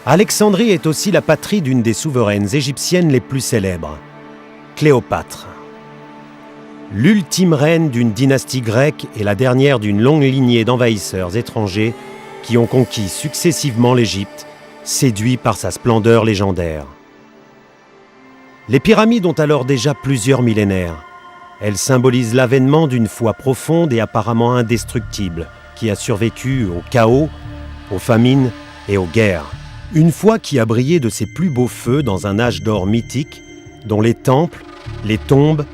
Alexandrie est aussi la patrie d'une des souveraines égyptiennes les plus célèbres, Cléopâtre. L'ultime reine d'une dynastie grecque et la dernière d'une longue lignée d'envahisseurs étrangers qui ont conquis successivement l'Égypte, séduits par sa splendeur légendaire. Les pyramides ont alors déjà plusieurs millénaires. Elles symbolisent l'avènement d'une foi profonde et apparemment indestructible, qui a survécu au chaos, aux famines et aux guerres. Une foi qui a brillé de ses plus beaux feux dans un âge d'or mythique, dont les temples, les tombes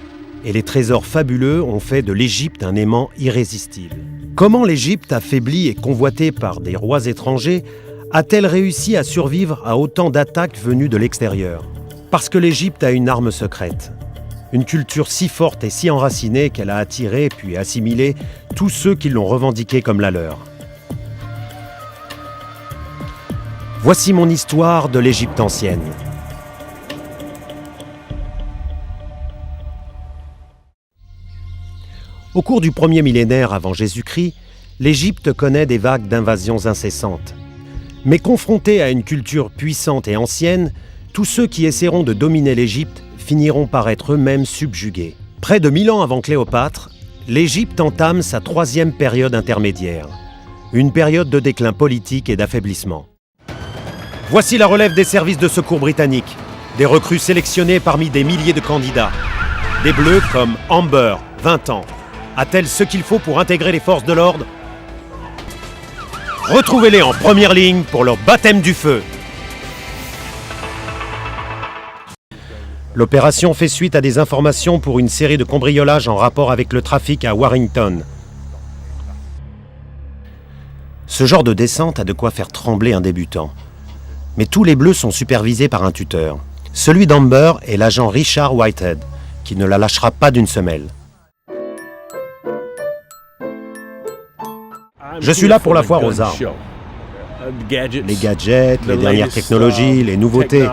et les trésors fabuleux ont fait de l'Égypte un aimant irrésistible. Comment l'Égypte, affaiblie et convoitée par des rois étrangers, a-t-elle réussi à survivre à autant d'attaques venues de l'extérieur? Parce que l'Égypte a une arme secrète. Une culture si forte et si enracinée qu'elle a attiré puis assimilé tous ceux qui l'ont revendiquée comme la leur. Voici mon histoire de l'Égypte ancienne. Au cours du premier millénaire avant Jésus-Christ, l'Égypte connaît des vagues d'invasions incessantes. Mais confrontée à une culture puissante et ancienne, tous ceux qui essaieront de dominer l'Égypte finiront par être eux-mêmes subjugués. Près de 1000 ans avant Cléopâtre, l'Égypte entame sa troisième période intermédiaire, une période de déclin politique et d'affaiblissement. Voici la relève des services de secours britanniques, des recrues sélectionnées parmi des milliers de candidats. Des bleus comme Amber, 20 ans. A-t-elle ce qu'il faut pour intégrer les forces de l'ordre? Retrouvez-les en première ligne pour leur baptême du feu. L'opération fait suite à des informations pour une série de cambriolages en rapport avec le trafic à Warrington. Ce genre de descente a de quoi faire trembler un débutant. Mais tous les bleus sont supervisés par un tuteur. Celui d'Amber est l'agent Richard Whitehead, qui ne la lâchera pas d'une semelle. Je suis là pour la foire aux armes. Les gadgets, les dernières technologies, les nouveautés.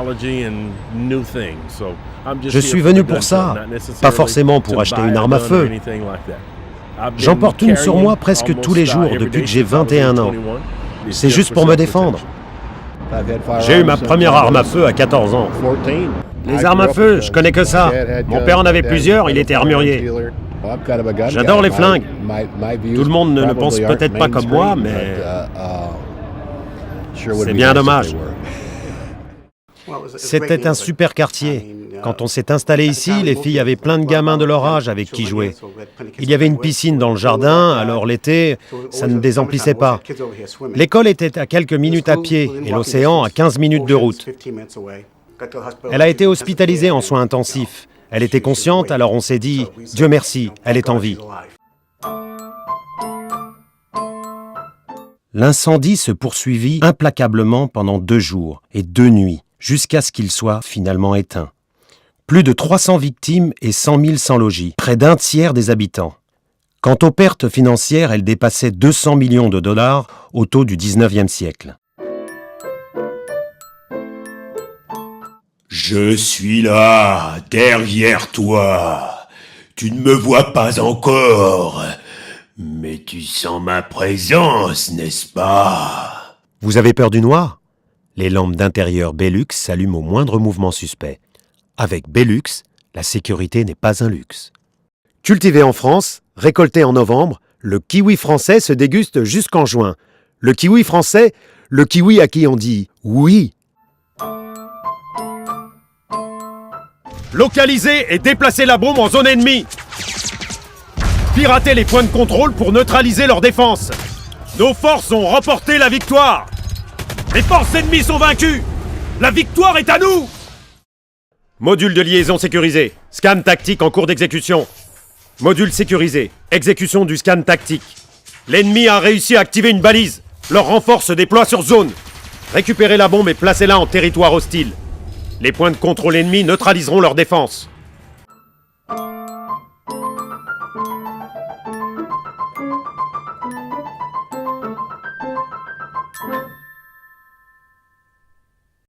Je suis venu pour ça, pas forcément pour acheter une arme à feu. J'en porte une sur moi presque tous les jours depuis que j'ai 21 ans. C'est juste pour me défendre. J'ai eu ma première arme à feu à 14 ans. Les armes à feu, je connais que ça. Mon père en avait plusieurs, il était armurier. J'adore les flingues. Tout le monde ne pense peut-être pas comme moi, mais c'est bien dommage. C'était un super quartier. Quand on s'est installé ici, les filles avaient plein de gamins de leur âge avec qui jouer. Il y avait une piscine dans le jardin, alors l'été, ça ne désemplissait pas. L'école était à quelques minutes à pied et l'océan à 15 minutes de route. Elle a été hospitalisée en soins intensifs. Elle était consciente, alors on s'est dit « Dieu merci, elle est en vie ». L'incendie se poursuivit implacablement pendant 2 jours et 2 nuits, jusqu'à ce qu'il soit finalement éteint. Plus de 300 victimes et 100 000 sans logis, près d'un tiers des habitants. Quant aux pertes financières, elles dépassaient 200 millions de dollars au taux du 19e siècle. Je suis là, derrière toi. Tu ne me vois pas encore, mais tu sens ma présence, n'est-ce pas? Vous avez peur du noir? Les lampes d'intérieur Bellux s'allument au moindre mouvement suspect. Avec Bellux, la sécurité n'est pas un luxe. Cultivé en France, récolté en novembre, le kiwi français se déguste jusqu'en juin. Le kiwi français, le kiwi à qui on dit « oui ». Localiser et déplacer la bombe en zone ennemie. Pirater les points de contrôle pour neutraliser leur défense. Nos forces ont remporté la victoire. Les forces ennemies sont vaincues. La victoire est à nous. Module de liaison sécurisé. Scan tactique en cours d'exécution. Module sécurisé. Exécution du scan tactique. L'ennemi a réussi à activer une balise. Leur renfort se déploie sur zone. Récupérez la bombe et placez-la en territoire hostile. Les points de contrôle ennemis neutraliseront leur défense.